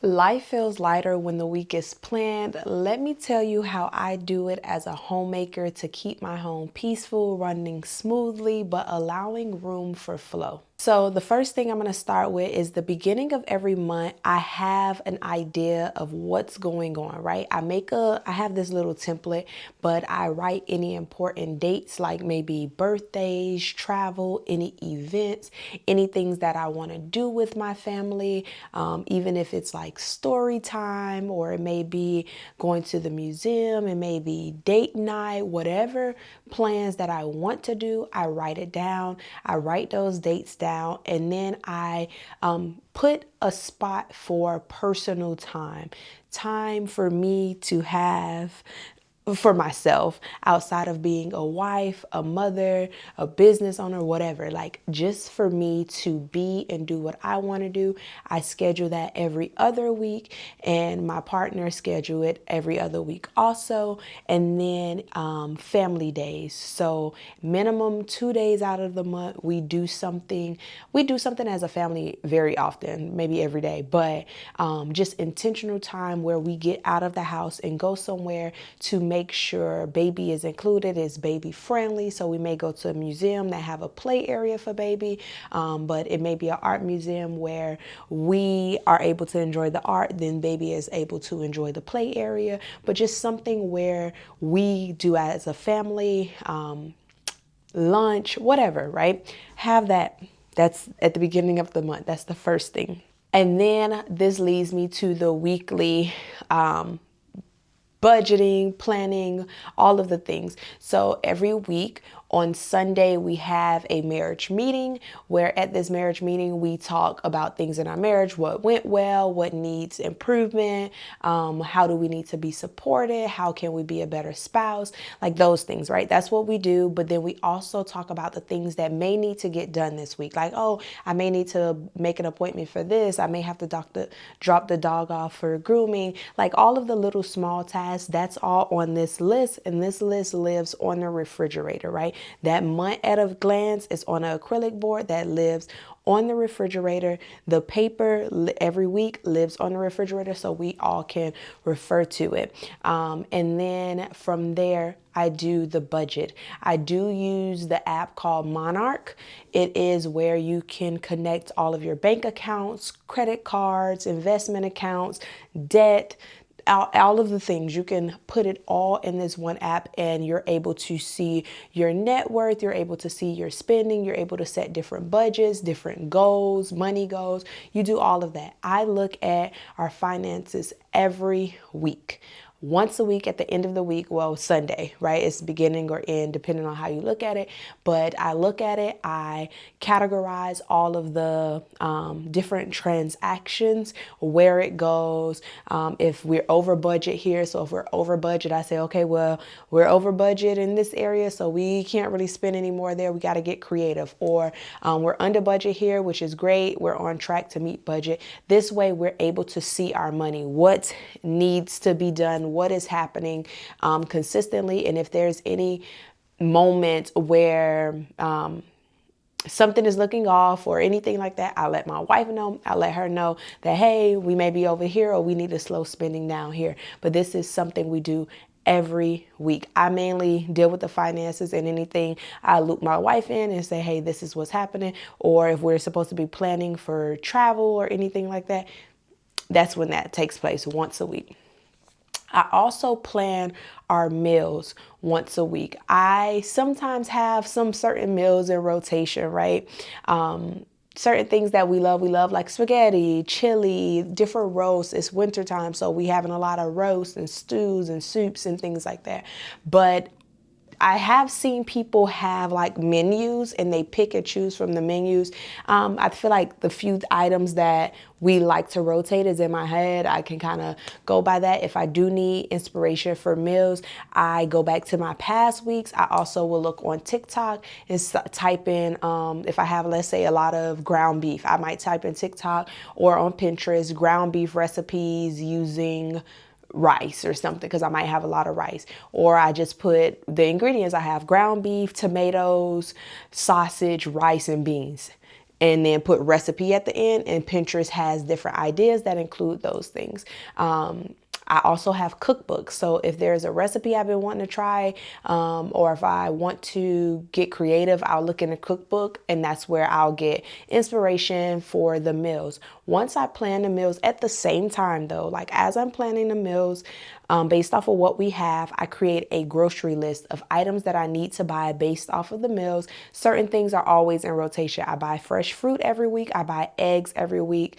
Life feels lighter when the week is planned. Let me tell you how I do it as a homemaker to keep my home peaceful, running smoothly, but allowing room for flow. So the first thing I'm going to start with is the beginning of every month. I have an idea of what's going on, right? I have this little template, but I write any important dates like maybe birthdays, travel, any events, any things that I want to do with my family, even if it's like story time, or it may be going to the museum, it may be date night, whatever plans that I want to do, I write it down. I write those dates down, and then I put a spot for personal time for me to have for myself outside of being a wife, a mother, a business owner, whatever. Like, just for me to be and do what I want to do. I schedule that every other week, and my partner schedule it every other week also. And then family days. So minimum 2 days out of the month, we do something. We do something as a family very often, maybe every day, but just intentional time where we get out of the house and go somewhere to make sure baby is included, is baby friendly. So we may go to a museum that have a play area for baby, but it may be an art museum where we are able to enjoy the art, then baby is able to enjoy the play area, but just something where we do as a family, lunch, whatever, right? Have that. That's at the beginning of the month. That's the first thing. And then this leads me to the weekly budgeting, planning, all of the things. So every week on Sunday, we have a marriage meeting where at this marriage meeting, we talk about things in our marriage, what went well, what needs improvement, how do we need to be supported, how can we be a better spouse, like those things, right? That's what we do. But then we also talk about the things that may need to get done this week. Like, oh, I may need to make an appointment for this. I may have to drop the dog off for grooming, like all of the little small tasks. That's all on this list, and this list lives on the refrigerator, right? That month at a glance is on an acrylic board that lives on the refrigerator. The paper every week lives on the refrigerator, so we all can refer to it. And then from there, I do the budget. I do use the app called Monarch. It is where you can connect all of your bank accounts, credit cards, investment accounts, debt, all of the things. You can put it all in this one app, and you're able to see your net worth. You're able to see your spending. You're able to set different budgets, different goals, money goals. You do all of that. I look at our finances every week. Once a week at the end of the week, well, Sunday, right? It's beginning or end, depending on how you look at it. But I look at it, I categorize all of the different transactions, where it goes, if we're over budget here. So if we're over budget, I say, okay, well, we're over budget in this area, so we can't really spend any more there. We got to get creative. Or we're under budget here, which is great. We're on track to meet budget. This way, we're able to see our money, what needs to be done, what is happening consistently. And if there's any moment where something is looking off or anything like that, I let my wife know. I let her know that, hey, we may be over here, or we need to slow spending down here. But this is something we do every week. I mainly deal with the finances, and anything I loop my wife in and say, hey, this is what's happening. Or if we're supposed to be planning for travel or anything like that, that's when that takes place, once a week. I also plan our meals once a week. I sometimes have some certain meals in rotation, right? Certain things that we love like spaghetti, chili, different roasts. It's wintertime, so we having a lot of roasts and stews and soups and things like that. But I have seen people have like menus, and they pick and choose from the menus. I feel like the few items that we like to rotate is in my head. I can kind of go by that. If I do need inspiration for meals, I go back to my past weeks. I also will look on TikTok and type in, if I have, let's say, a lot of ground beef, I might type in TikTok or on Pinterest, ground beef recipes using rice or something, because I might have a lot of rice. Or I just put the ingredients. I have ground beef, tomatoes, sausage, rice, and beans. and then put recipe at the end. And Pinterest has different ideas that include those things. I also have cookbooks. So if there's a recipe I've been wanting to try, or if I want to get creative, I'll look in a cookbook, and that's where I'll get inspiration for the meals. Once I plan the meals at the same time though, like as I'm planning the meals, based off of what we have, I create a grocery list of items that I need to buy based off of the meals. Certain things are always in rotation. I buy fresh fruit every week. I buy eggs every week.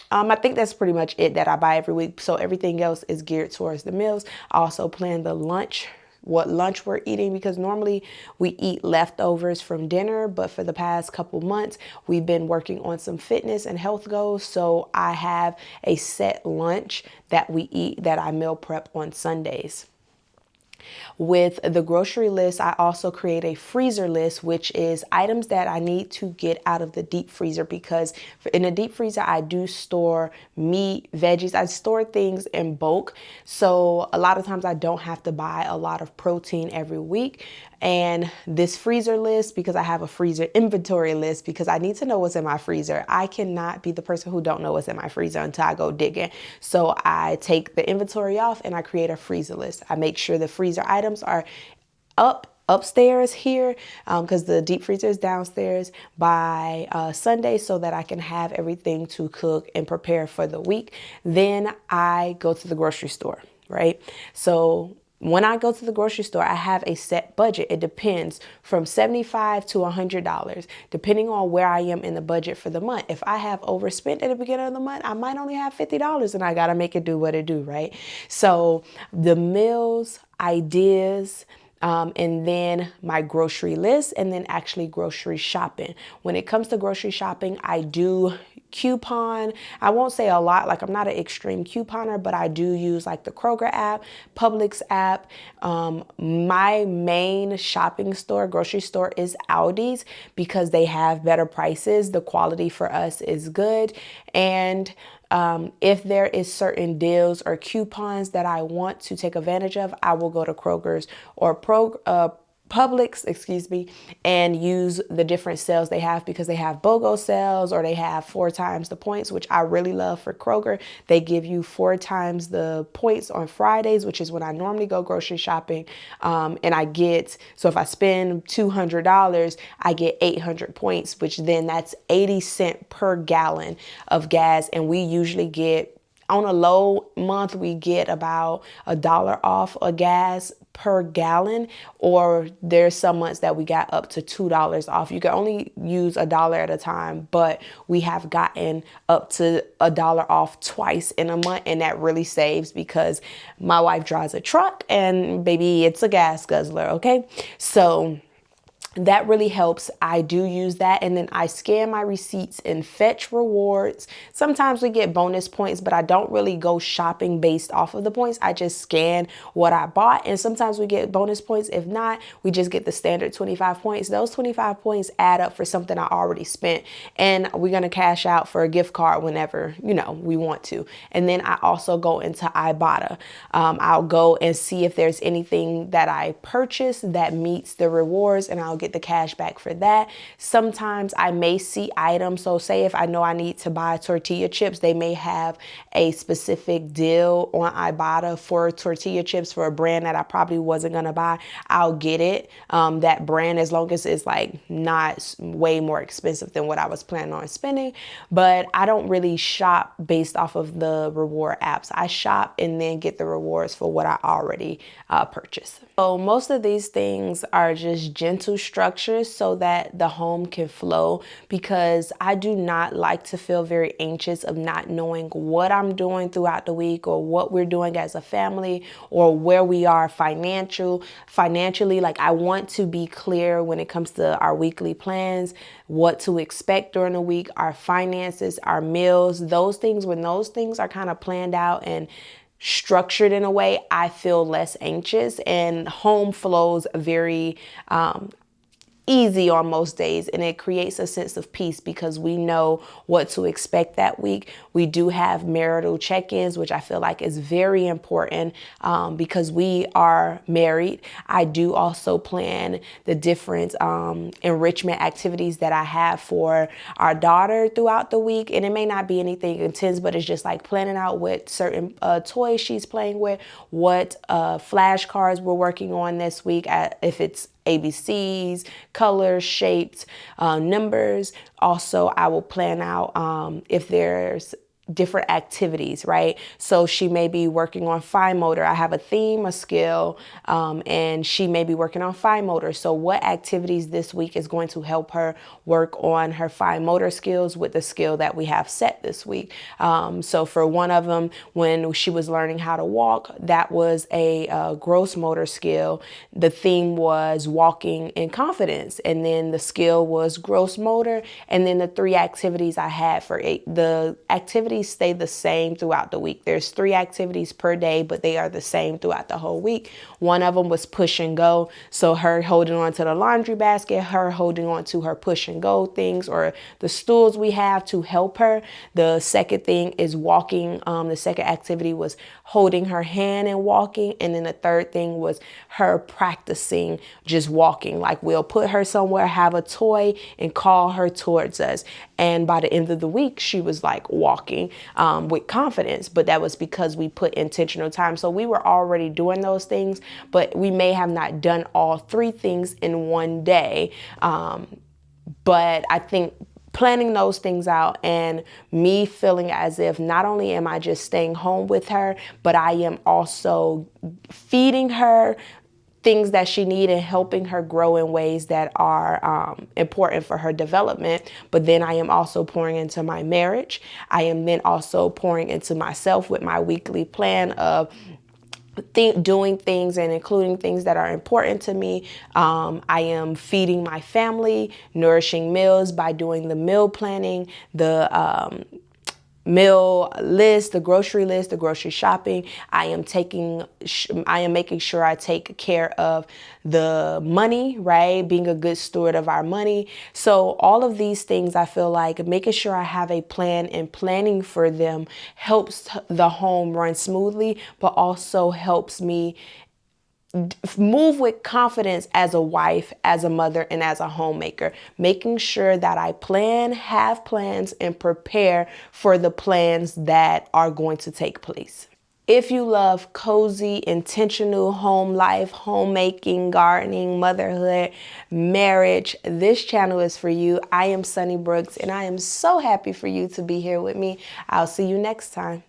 I think that's pretty much it that I buy every week. So everything else is geared towards the meals. I also plan the lunch, what lunch we're eating, because normally we eat leftovers from dinner, but for the past couple months, we've been working on some fitness and health goals. So I have a set lunch that we eat that I meal prep on Sundays. With the grocery list, I also create a freezer list, which is items that I need to get out of the deep freezer, because in the deep freezer, I do store meat, veggies. I store things in bulk. So a lot of times I don't have to buy a lot of protein every week. And this freezer list, because I have a freezer inventory list, because I need to know what's in my freezer. I cannot be the person who don't know what's in my freezer until I go digging. So I take the inventory off and I create a freezer list. I make sure the freezer items are upstairs here, because the deep freezer is downstairs by Sunday, so that I can have everything to cook and prepare for the week. Then I go to the grocery store, right? So when I go to the grocery store, I have a set budget. It depends from $75 to $100, depending on where I am in the budget for the month. If I have overspent at the beginning of the month, I might only have $50 and I got to make it do what it do, right? So the meals, ideas, and then my grocery list, and then actually grocery shopping. When it comes to grocery shopping, I do coupon. I won't say a lot, like I'm not an extreme couponer, but I do use like the Kroger app, Publix app. My main shopping store, grocery store, is Aldi's, because they have better prices. The quality for us is good. And if there is certain deals or coupons that I want to take advantage of, I will go to Kroger's or Publix, and use the different sales they have, because they have BOGO sales, or they have 4 times the points, which I really love for Kroger. They give you 4 times the points on Fridays, which is when I normally go grocery shopping. And I get, so if I spend $200, I get 800 points, which then that's 80 cents per gallon of gas. And we usually get, on a low month, we get about $1 off a gas per gallon, or there's some months that we got up to $2 off. You can only use $1 at a time, but we have gotten up to $1 off twice in a month, and that really saves, because my wife drives a truck and baby, it's a gas guzzler, okay? So that really helps. I do use that. And then I scan my receipts and fetch rewards. Sometimes we get bonus points, but I don't really go shopping based off of the points. I just scan what I bought. And sometimes we get bonus points. If not, we just get the standard 25 points. Those 25 points add up for something I already spent. And we're going to cash out for a gift card whenever, we want to. And then I also go into Ibotta. I'll go and see if there's anything that I purchased that meets the rewards, and I'll get the cash back for that. Sometimes I may see items. So say if I know I need to buy tortilla chips, they may have a specific deal on Ibotta for tortilla chips for a brand that I probably wasn't going to buy. I'll get it, that brand, as long as it's like not way more expensive than what I was planning on spending. But I don't really shop based off of the reward apps. I shop and then get the rewards for what I already purchased. So most of these things are just gentle structures so that the home can flow, because I do not like to feel very anxious of not knowing what I'm doing throughout the week, or what we're doing as a family, or where we are financially. Like, I want to be clear when it comes to our weekly plans, what to expect during the week, our finances, our meals, those things. When those things are kind of planned out and structured in a way, I feel less anxious, and home flows very easy on most days, and it creates a sense of peace because we know what to expect that week. We do have marital check-ins, which I feel like is very important because we are married. I do also plan the different enrichment activities that I have for our daughter throughout the week, and it may not be anything intense, but it's just like planning out what certain toys she's playing with, what flashcards we're working on this week, if it's ABCs, colors, shapes, numbers. Also, I will plan out if there's different activities, right? So she may be working on fine motor. I have a theme, a skill, and she may be working on fine motor. So what activities this week is going to help her work on her fine motor skills with the skill that we have set this week? So for one of them, when she was learning how to walk, that was a gross motor skill. The theme was walking in confidence, and then the skill was gross motor. And then the 3 activities I had for the activities stay the same throughout the week. There's 3 activities per day, but they are the same throughout the whole week. One of them was push and go. So her holding on to the laundry basket, her holding on to her push and go things or the stools we have to help her. The second thing is walking. The second activity was holding her hand and walking. And then the third thing was her practicing just walking. Like we'll put her somewhere, have a toy, and call her towards us. And by the end of the week, she was like walking with confidence. But that was because we put intentional time. So we were already doing those things, but we may have not done all 3 things in one day. But I think planning those things out and me feeling as if not only am I just staying home with her, but I am also feeding her things that she needs and helping her grow in ways that are important for her development. But then I am also pouring into my marriage. I am then also pouring into myself with my weekly plan of doing things and including things that are important to me. I am feeding my family, nourishing meals by doing the meal planning, the meal list, the grocery shopping. I am making sure I take care of the money, right? Being a good steward of our money. So all of these things, I feel like making sure I have a plan and planning for them helps the home run smoothly, but also helps me move with confidence as a wife, as a mother, and as a homemaker, making sure that I have plans, and prepare for the plans that are going to take place. If you love cozy, intentional home life, homemaking, gardening, motherhood, marriage, this channel is for you. I am Sunny Brooks, and I am so happy for you to be here with me. I'll see you next time.